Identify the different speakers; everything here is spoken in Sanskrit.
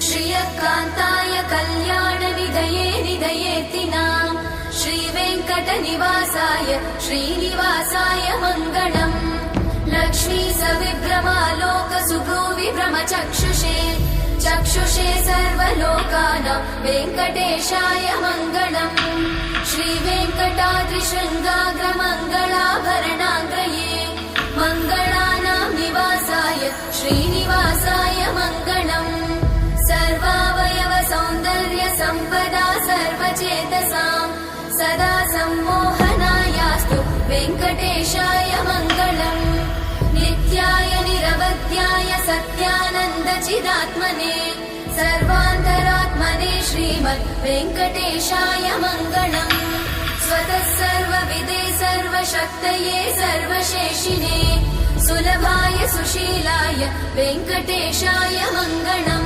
Speaker 1: श्रियकान्ताय कल्याणनिधये निधयेतिनाम् श्रीवेङ्कटनिवासाय श्रीनिवासाय मङ्गलम् लक्ष्मी सविभ्रमालोक सुभ्रूविभ्रमचक्षुषे चक्षुषे सर्वलोकानां वेङ्कटेशाय मङ्गलम् श्रीवेङ्कटाद्रिशृङ्गाग्रमङ्गलाभरणाङ्गये मङ्गलानां निवासाय श्रीनिवासाय मङ्गलम् सर्वावयव सौन्दर्य सम्पदा सर्वचेतसां सदा सम्मोहनायास्तु वेङ्कटेशाय मङ्गलम् नित्याय निरवध्याय सत्यानन्द चिदात्मने सर्वान्तरात्मने श्रीमद् वेङ्कटेशाय मङ्गलम् स्वतः सर्वविदे सर्वशक्तये सर्वशेषिने सुलभाय सुशीलाय वेङ्कटेशाय मङ्गलम्।